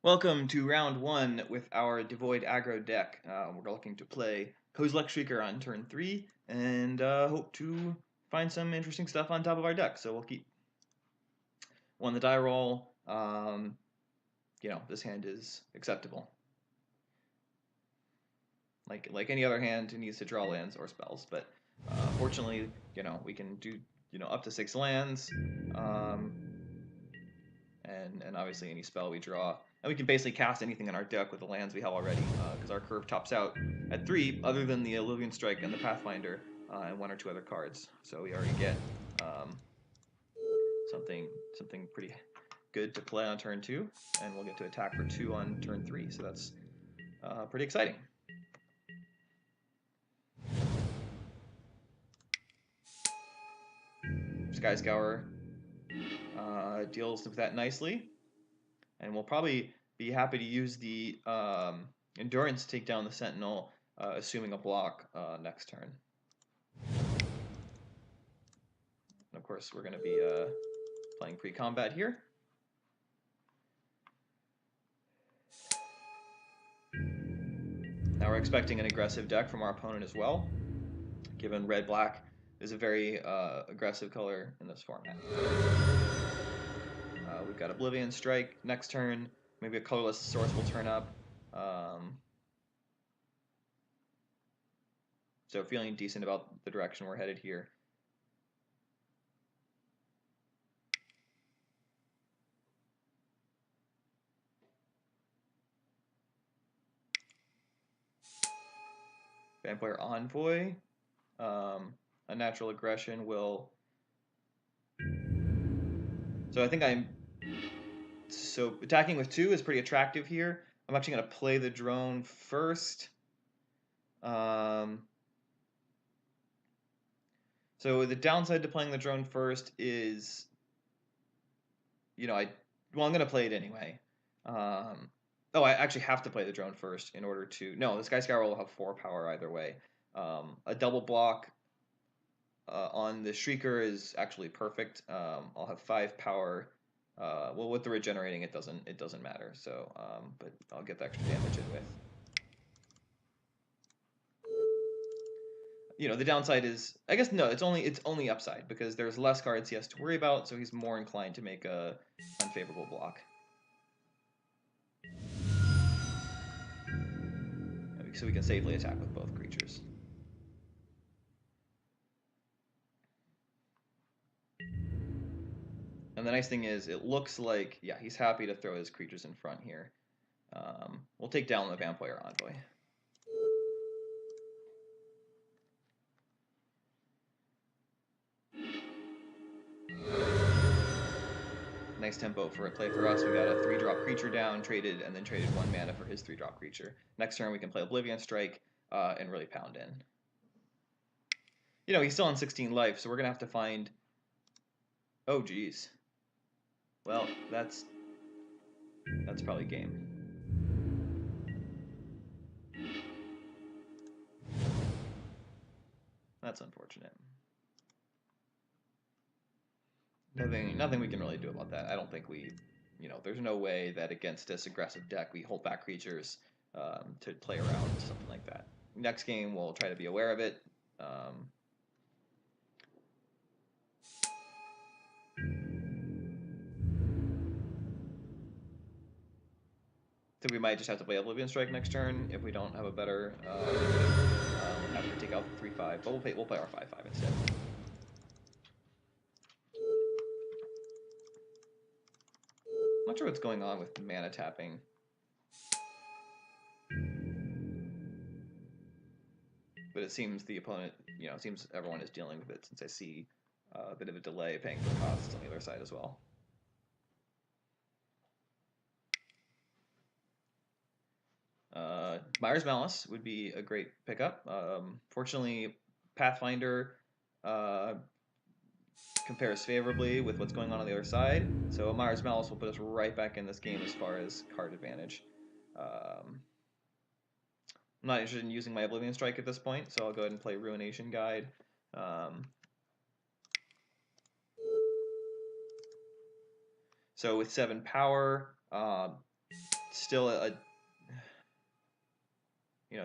Welcome to round one with our Devoid Aggro deck. We're looking to play Kozilek Shrieker on turn 3 and hope to find some interesting stuff on top of our deck. So we'll keep one the die roll. This hand is acceptable. Like any other hand, it needs to draw lands or spells, but fortunately, we can do up to 6 lands, and obviously any spell we draw. And we can basically cast anything in our deck with the lands we have already, because our curve tops out at 3, other than the Oblivion Strike and the Pathfinder, and 1 or 2 other cards. So we already get something pretty good to play on turn 2, and we'll get to attack for 2 on turn 3. So that's pretty exciting. Sky Scourer deals with that nicely, and we'll probably be happy to use the Endurance to take down the Sentinel, assuming a block next turn. And of course, we're going to be playing pre-combat here. Now we're expecting an aggressive deck from our opponent as well, given red-black is a very aggressive color in this format. We've got Oblivion Strike next turn. Maybe a colorless source will turn up. So feeling decent about the direction we're headed here. Vampire Envoy. Unnatural Aggression will... So I think attacking with 2 is pretty attractive here. I'm actually going to play the drone first. So the downside to playing the drone first is, I'm going to play it anyway. I actually have to play the drone first in order to... No, the Sky Scourer will have 4 power either way. A double block on the Shrieker is actually perfect. I'll have 5 power. Well, with the regenerating, it doesn't matter. So, but I'll get the extra damage in with. The downside is, I guess no, it's only upside because there's less cards he has to worry about, so he's more inclined to make a unfavorable block. So we can safely attack with both creatures. And the nice thing is, it looks like, yeah, he's happy to throw his creatures in front here. We'll take down the Vampire Envoy. Nice tempo for a play for us. We got a 3-drop creature down, traded, and then traded 1 mana for his 3-drop creature. Next turn we can play Oblivion Strike and really pound in. He's still on 16 life, so we're gonna have to find... Oh, geez. Well, that's probably game. That's unfortunate. Nothing we can really do about that. I don't think we, there's no way that against this aggressive deck we hold back creatures to play around something like that. Next game we'll try to be aware of it. So we might just have to play Oblivion Strike next turn if we don't have a better. We'll have to take out 3/5, but we'll play our 5/5 instead. I'm not sure what's going on with mana tapping. But it seems the opponent, it seems everyone is dealing with it since I see a bit of a delay paying for costs on the other side as well. Mire's Malice would be a great pickup. Fortunately, Pathfinder compares favorably with what's going on the other side, so Mire's Malice will put us right back in this game as far as card advantage. I'm not interested in using my Oblivion Strike at this point, so I'll go ahead and play Ruination Guide. So with 7 power, still a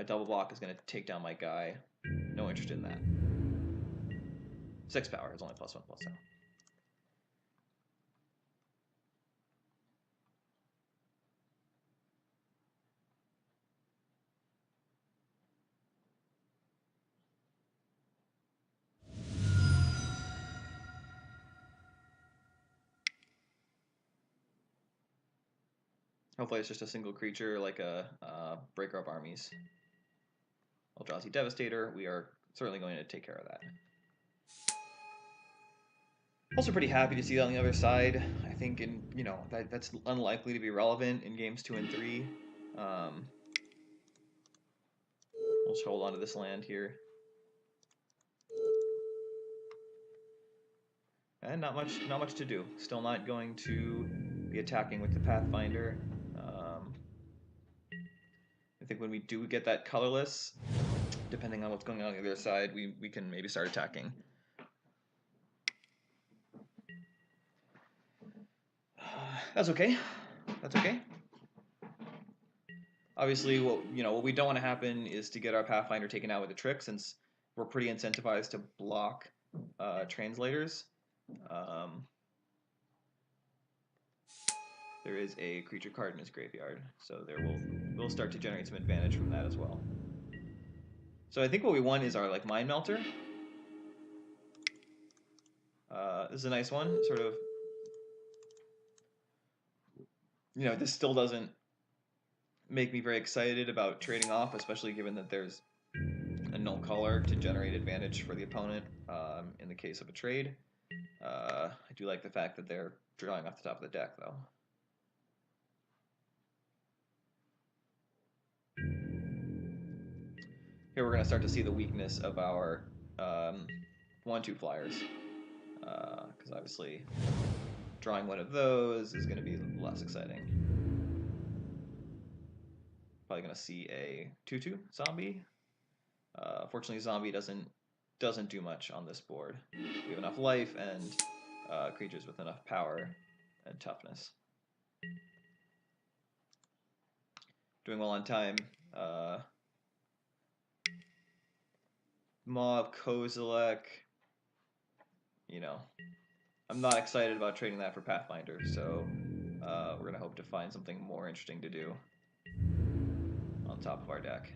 double block is going to take down my guy. No interest in that. 6 power is only +1/+0. Hopefully it's just a single creature like a Breaker of Armies. Eldrazi Devastator, we are certainly going to take care of that. Also pretty happy to see that on the other side. I think that's unlikely to be relevant in games 2 and 3. We'll just hold on to this land here. And not much to do. Still not going to be attacking with the Pathfinder. I think when we do get that colorless, depending on what's going on the other side, we can maybe start attacking. That's okay. That's okay. Obviously, what we don't want to happen is to get our Pathfinder taken out with a trick, since we're pretty incentivized to block translators. There is a creature card in his graveyard, so we'll start to generate some advantage from that as well. So I think what we want is our Mindmelter. This is a nice one. Sort of, this still doesn't make me very excited about trading off, especially given that there's a null color to generate advantage for the opponent in the case of a trade. I do like the fact that they're drawing off the top of the deck, though. Here we're going to start to see the weakness of our 1/2 flyers, because obviously drawing one of those is going to be less exciting. Probably going to see a 2/2 zombie. Fortunately, zombie doesn't do much on this board. We have enough life and creatures with enough power and toughness. Doing well on time. Maw of Kozilek. I'm not excited about trading that for Pathfinder, so we're going to hope to find something more interesting to do on top of our deck.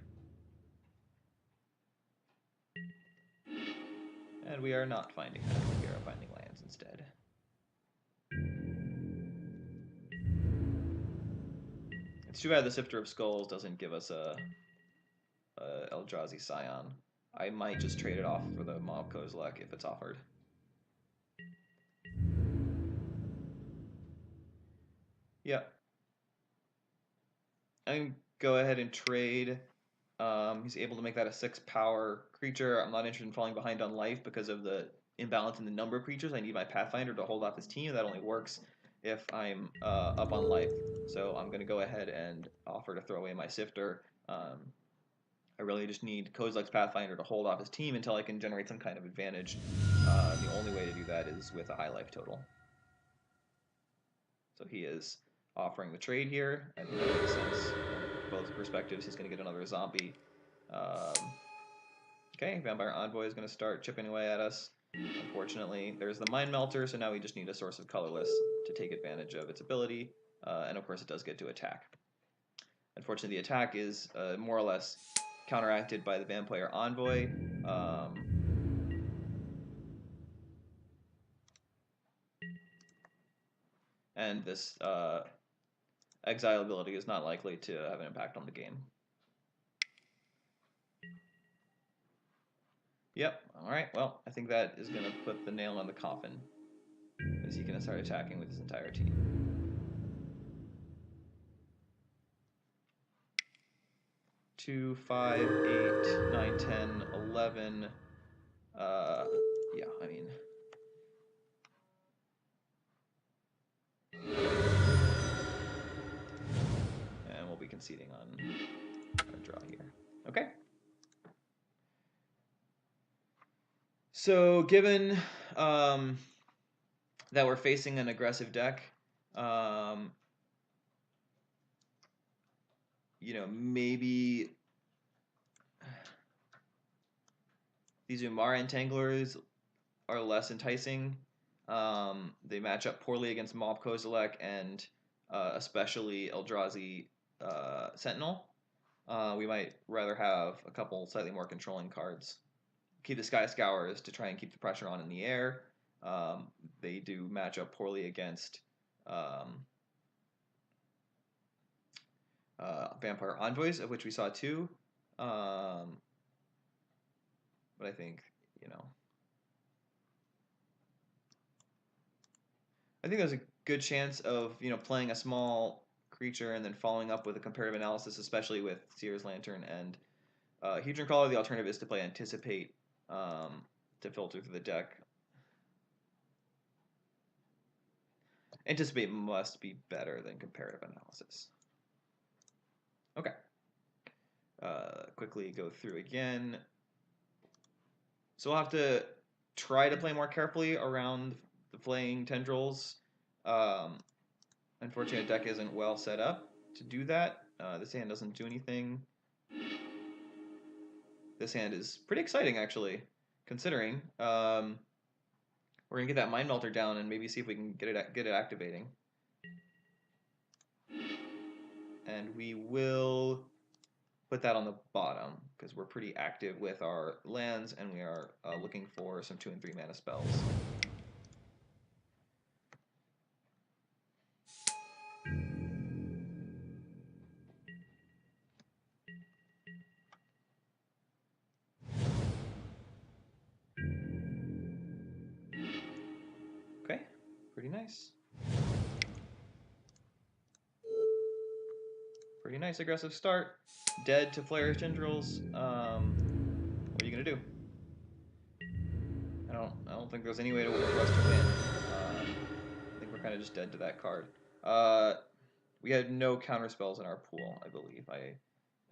And we are not finding that. We are finding lands instead. It's too bad the Sifter of Skulls doesn't give us a Eldrazi Scion. I might just trade it off for the Maw of Kozilek if it's offered. Yeah. I can go ahead and trade. He's able to make that a 6 power creature. I'm not interested in falling behind on life because of the imbalance in the number of creatures. I need my Pathfinder to hold off his team. That only works if I'm up on life. So I'm going to go ahead and offer to throw away my Sifter. I really just need Kozilek's Pathfinder to hold off his team until I can generate some kind of advantage. The only way to do that is with a high life total. So he is offering the trade here. I think that makes sense. Both perspectives, he's going to get another zombie. Okay, Vampire Envoy is going to start chipping away at us. Unfortunately, there's the Mindmelter, so now we just need a source of colorless to take advantage of its ability. And of course, it does get to attack. Unfortunately, the attack is more or less counteracted by the Vampire Envoy. And this exile ability is not likely to have an impact on the game. Yep, alright, well, I think that is going to put the nail on the coffin, as he can start attacking with his entire team. Two, 5, 8, 9, 10, 11. Yeah, I mean. And we'll be conceding on our draw here. Okay. So given that we're facing an aggressive deck, you know, maybe these Umara Entanglers are less enticing. They match up poorly against Mob Kozilek and especially Eldrazi Sentinel. We might rather have a couple slightly more controlling cards. Keep the Sky Scourers to try and keep the pressure on in the air. They do match up poorly against Vampire Envoys, of which we saw two. But I think, you know, I think there's a good chance of, you know, playing a small creature and then following up with a comparative analysis, especially with Seer's Lantern and Hedron Crawler. The alternative is to play Anticipate to filter through the deck. Anticipate must be better than comparative analysis. Okay. Quickly go through again. So we'll have to try to play more carefully around the Flaying Tendrils. Unfortunately, the deck isn't well set up to do that. This hand doesn't do anything. This hand is pretty exciting, actually, considering. We're going to get that Mindmelter down and maybe see if we can get it activating. And we will put that on the bottom because we're pretty active with our lands and we are looking for some 2 and 3 mana spells. Okay, pretty nice. Pretty nice aggressive start. Dead to Flayer's Tendrils. What are you gonna do? I don't think there's any way for us to win. I think we're kind of just dead to that card. We had no counter spells in our pool, I believe.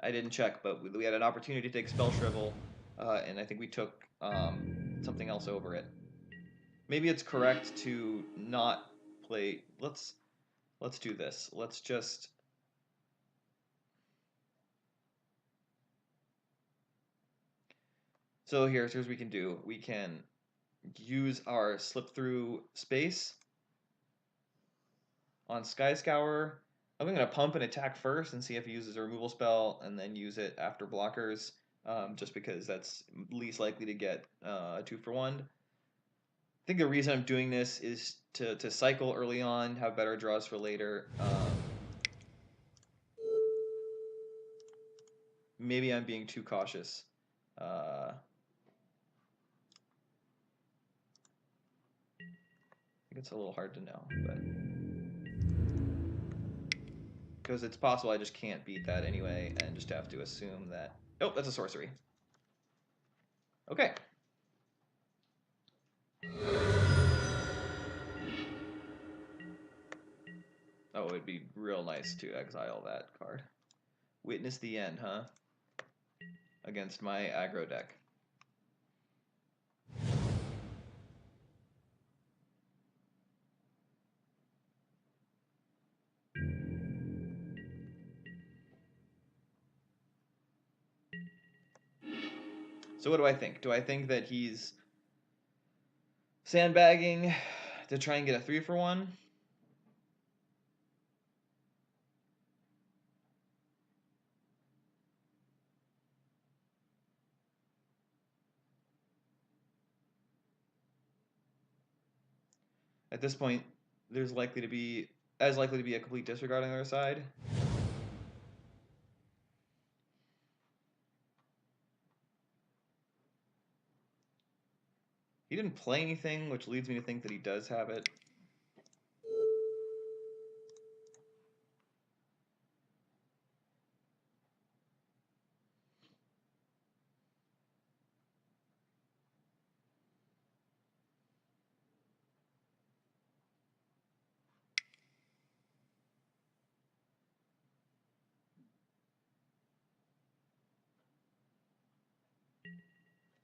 I didn't check, but we had an opportunity to take Spell Shrivel, and I think we took something else over it. Maybe it's correct to not play. Let's do this. Let's just. So here's what we can do. We can use our Slip Through Space on Sky Scourer. I'm going to pump and attack first and see if he uses a removal spell and then use it after blockers, just because that's least likely to get a 2-for-1. I think the reason I'm doing this is to cycle early on, have better draws for later. Maybe I'm being too cautious. I think it's a little hard to know, but because it's possible I just can't beat that anyway, and just have to assume that. Oh, that's a sorcery. Okay. Oh, it'd be real nice to exile that card. Witness the end, huh? Against my aggro deck. So what do I think? Do I think that he's sandbagging to try and get a 3-for-1? At this point, there's likely to be a complete disregard on their side. He didn't play anything, which leads me to think that he does have it.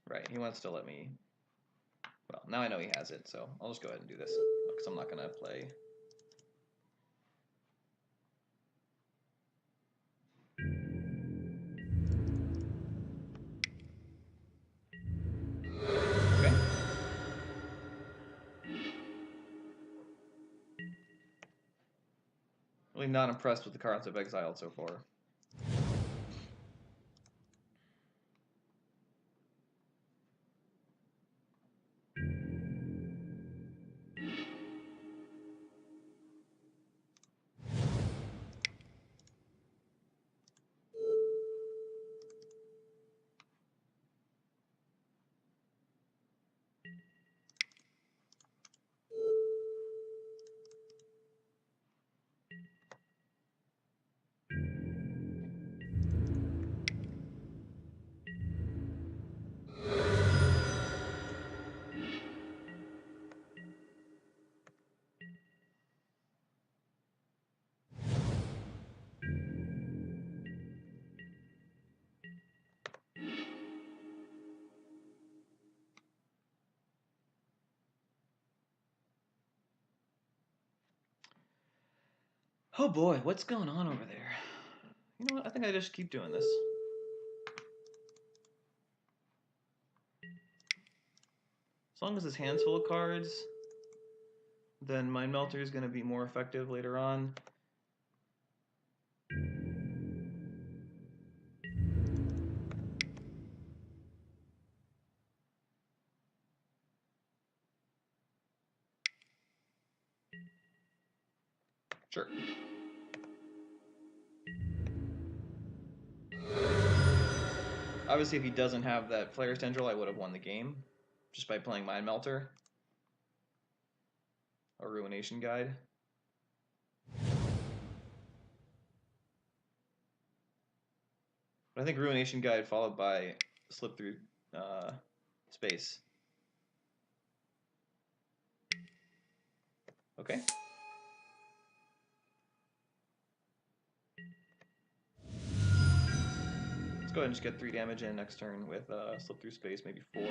Right, he wants to let me. Well, now I know he has it, so I'll just go ahead and do this, because I'm not going to play. Really not impressed with the cards I've exiled so far. Oh boy, what's going on over there? You know what? I think I just keep doing this. As long as his hand's full of cards, then Mindmelter is going to be more effective later on. Sure. Obviously, if he doesn't have that Flare's Tendril, I would have won the game just by playing Mindmelter or Ruination Guide. But I think Ruination Guide followed by Slip Through Space. Okay. Let's go ahead and just get 3 damage in next turn with Slip Through Space, maybe 4.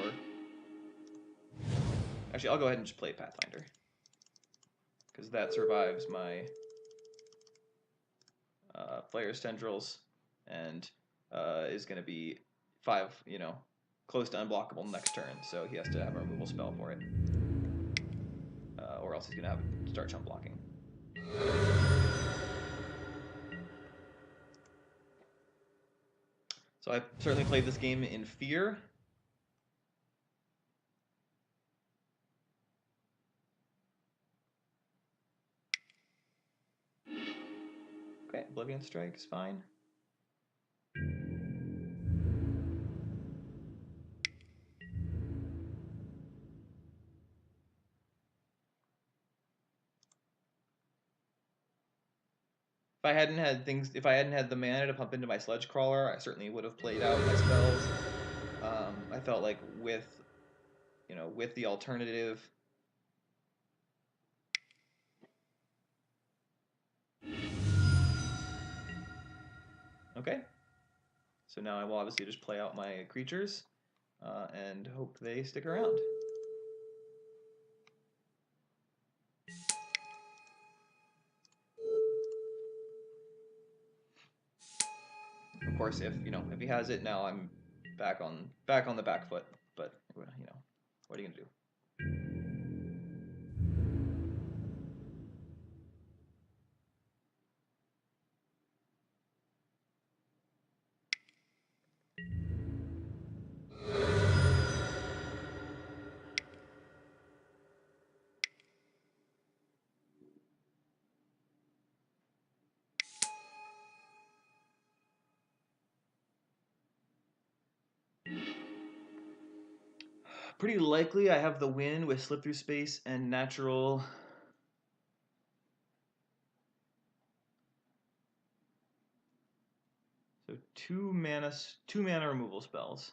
Actually, I'll go ahead and just play Pathfinder, because that survives my Flare's Tendrils and is going to be 5, close to unblockable next turn, so he has to have a removal spell for it. Or else he's going to have to start chump blocking. So I certainly played this game in fear. Okay, Oblivion Strike is fine. If I hadn't had the mana to pump into my Sludge Crawler, I certainly would have played out my spells. I felt like with the alternative. Okay. So now I will obviously just play out my creatures and hope they stick around. Of course, if he has it, now I'm back on the back foot. But what are you gonna do? Pretty likely I have the win with Slip Through Space and Natural. So 2 mana removal spells.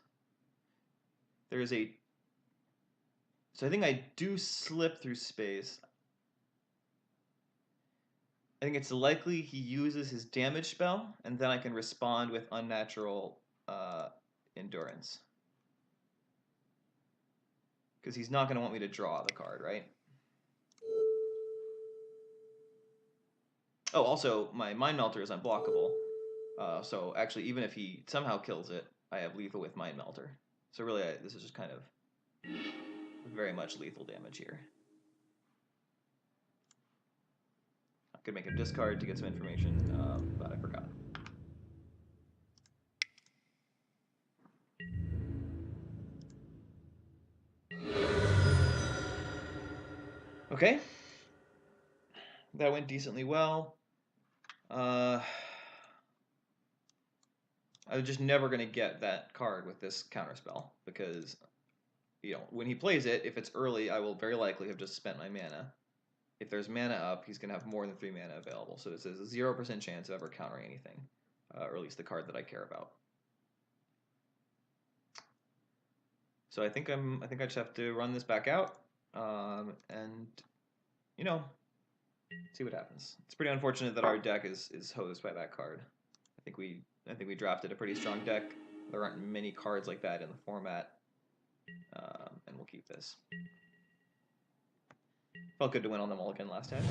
So I think I do Slip Through Space. I think it's likely he uses his damage spell, and then I can respond with Unnatural Endurance. Because he's not going to want me to draw the card, right? Oh, also, my Mindmelter is unblockable. So actually, even if he somehow kills it, I have lethal with Mindmelter. So really, this is just kind of very much lethal damage here. Could make him discard to get some information, but I forgot. Okay. That went decently well. I'm just never going to get that card with this counterspell because, when he plays it, if it's early, I will very likely have just spent my mana. If there's mana up, he's going to have more than 3 mana available. So there's a 0% chance of ever countering anything, or at least the card that I care about. So I think I just have to run this back out, and see what happens. It's pretty unfortunate that our deck is hosed by that card. I think we drafted a pretty strong deck. There aren't many cards like that in the format, and we'll keep this. Felt good to win on the mulligan last time.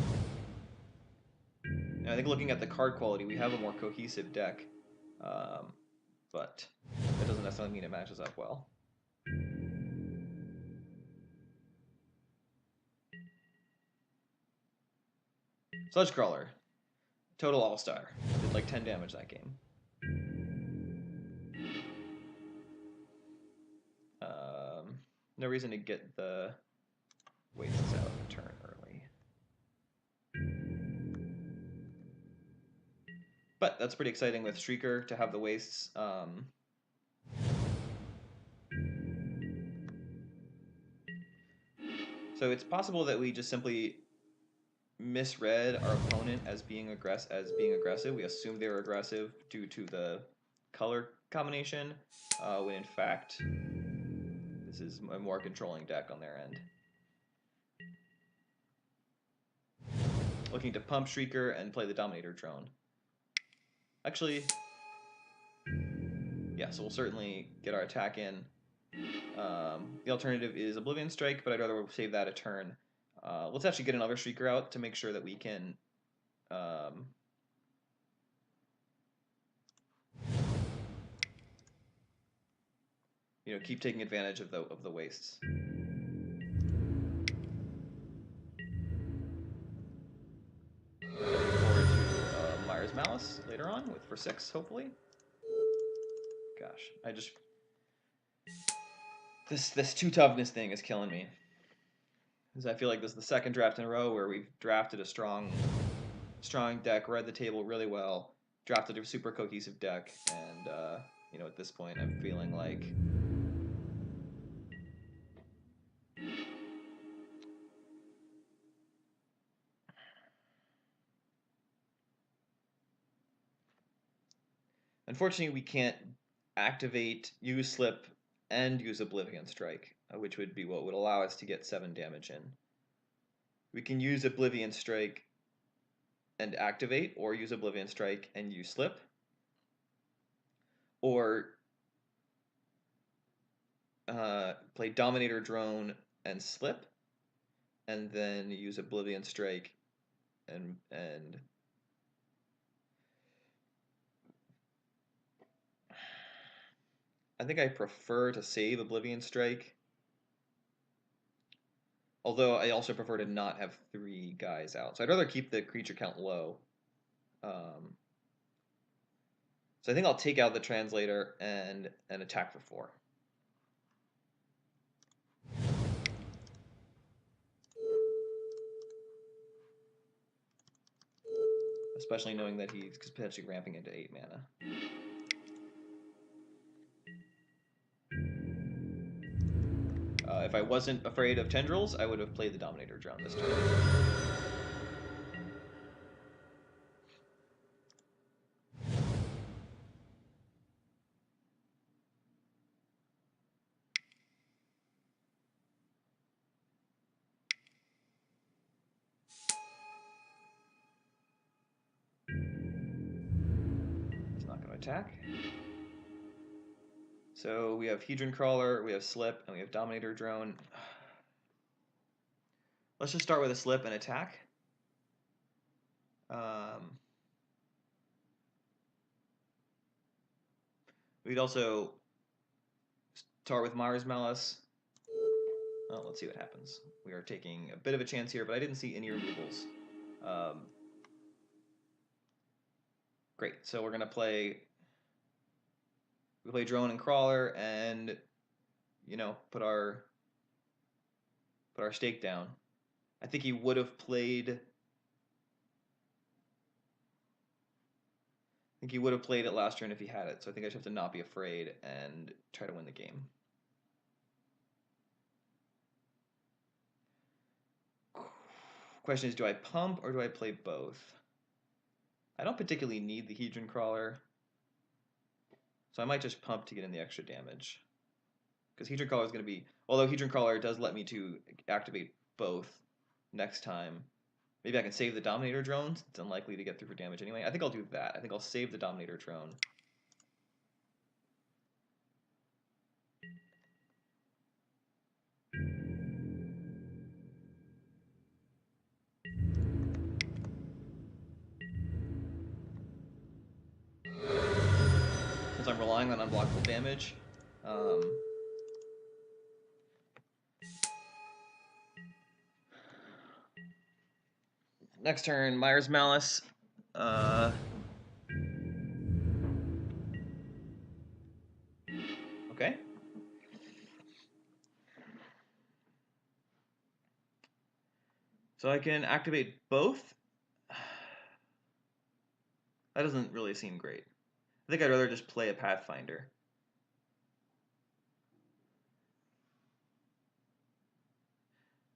And I think looking at the card quality, we have a more cohesive deck, but that doesn't necessarily mean it matches up well. Sludge Crawler, total all-star, did like 10 damage that game. No reason to get the wastes out of the turn early. But that's pretty exciting with Shrieker to have the wastes. So it's possible that we just simply misread our opponent as being aggressive. We assumed they were aggressive due to the color combination, when in fact this is a more controlling deck on their end. Looking to pump Shrieker and play the Dominator Drone. Actually, yeah, so we'll certainly get our attack in. The alternative is Oblivion Strike, but I'd rather save that a turn. Let's actually get another Shrieker out to make sure that we can keep taking advantage of the wastes. Looking forward to Mire's Malice later on for 6, hopefully. Gosh, this 2 toughness thing is killing me. Because I feel like this is the second draft in a row where we've drafted a strong deck, read the table really well, drafted a super cohesive deck, and at this point I'm feeling like unfortunately we can't use Slip, and use Oblivion Strike, which would be what would allow us to get 7 damage in. We can use Oblivion Strike and activate, or use Oblivion Strike and use Slip, or play Dominator Drone and Slip, and then use Oblivion Strike and I think I prefer to save Oblivion Strike, although I also prefer to not have 3 guys out. So I'd rather keep the creature count low. So I think I'll take out the Translator and attack for 4. Especially knowing that he's potentially ramping into 8 mana. If I wasn't afraid of tendrils, I would have played the Dominator Drone this turn. It's not going to attack. So we have Hedron Crawler, we have Slip, and we have Dominator Drone. Let's just start with a Slip and attack. We'd also start with Mire's Malice. Well, let's see what happens. We are taking a bit of a chance here, but I didn't see any removals. Great. So we're gonna play. We play Drone and Crawler, and put our stake down. I think he would have played. I think he would have played it last turn if he had it. So I think I just have to not be afraid and try to win the game. Question is, do I pump or do I play both? I don't particularly need the Hedron Crawler, so I might just pump to get in the extra damage. Because Hedron Crawler is going to be... Although Hedron Crawler does let me to activate both next time. Maybe I can save the Dominator Drone. It's unlikely to get through for damage anyway. I think I'll do that. I think I'll save the Dominator Drone. Since I'm relying on unblockable damage, next turn, Mire's Malice. Okay. So I can activate both. That doesn't really seem great. I think I'd rather just play a Pathfinder.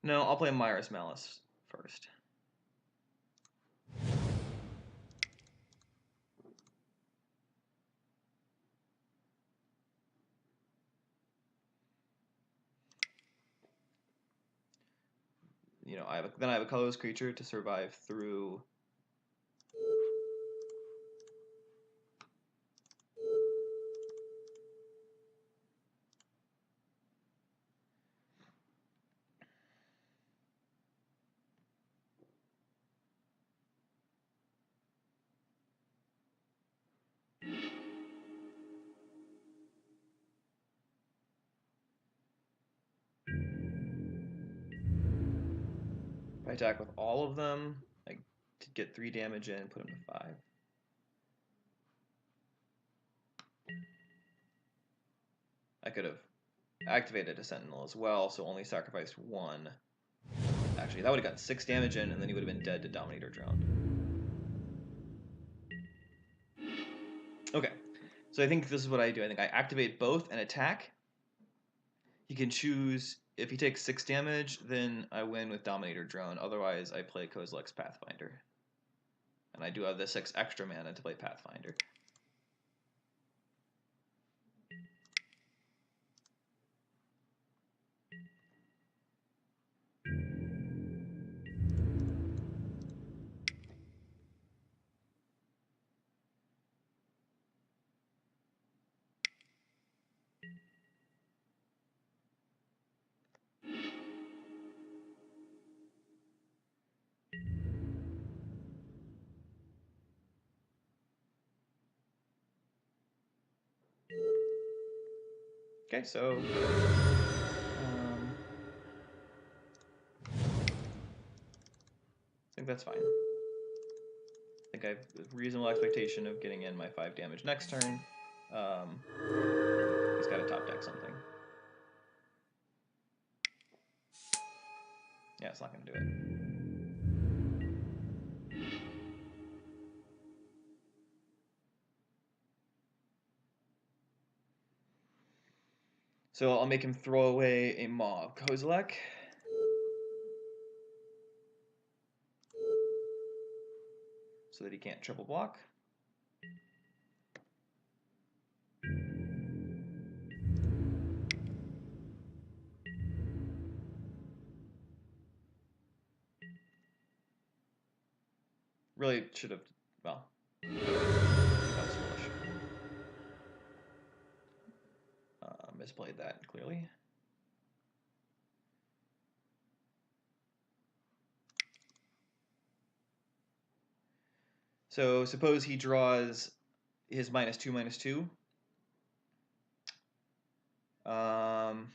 No, I'll play Mire's Malice first. Then I have a colorless creature to survive through. If I attack with all of them, I could get 3 damage in, put them to 5. I could have activated a Sentinel as well, so only sacrificed 1. Actually, that would have gotten 6 damage in, and then he would have been dead to Dominator Drone. Okay, so I think this is what I do. I think I activate both and attack. He can choose, if he takes 6 damage, then I win with Dominator Drone. Otherwise, I play Kozilek's Pathfinder. And I do have the 6 extra mana to play Pathfinder. Okay, so I think that's fine. I think I have a reasonable expectation of getting in my 5 damage next turn. He's got to top deck something. Yeah, it's not going to do it. So I'll make him throw away a Maw of Kozilek. So that he can't triple block. Really should have, well, that was foolish. Misplayed that, clearly. So suppose he draws his -2/-2. I'll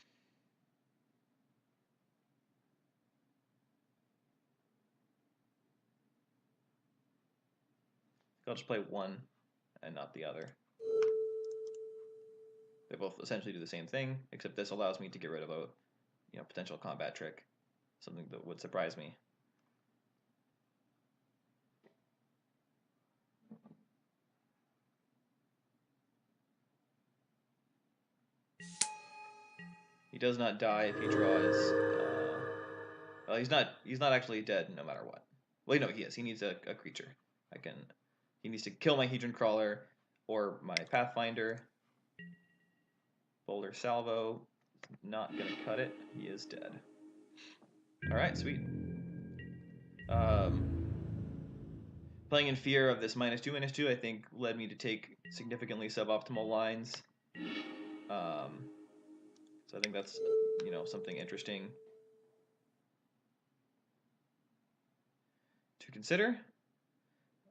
just play 1. and not the other. They both essentially do the same thing, except this allows me to get rid of a potential combat trick, something that would surprise me. He does not die if he draws. Well, he's not actually dead no matter what. Well, no, he is. He needs a creature. He needs to kill my Hedron Crawler or my Pathfinder. Boulder Salvo, not gonna cut it. He is dead. All right, sweet. Playing in fear of this -2/-2, I think led me to take significantly suboptimal lines. So I think that's something interesting to consider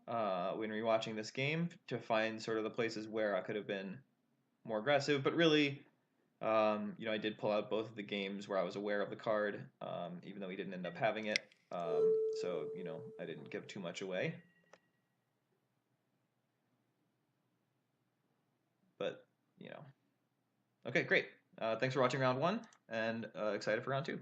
when rewatching this game, to find sort of the places where I could have been more aggressive. But really, I did pull out both of the games where I was aware of the card, even though he didn't end up having it. So I didn't give too much away. But okay, great. Thanks for watching round 1, and excited for round 2.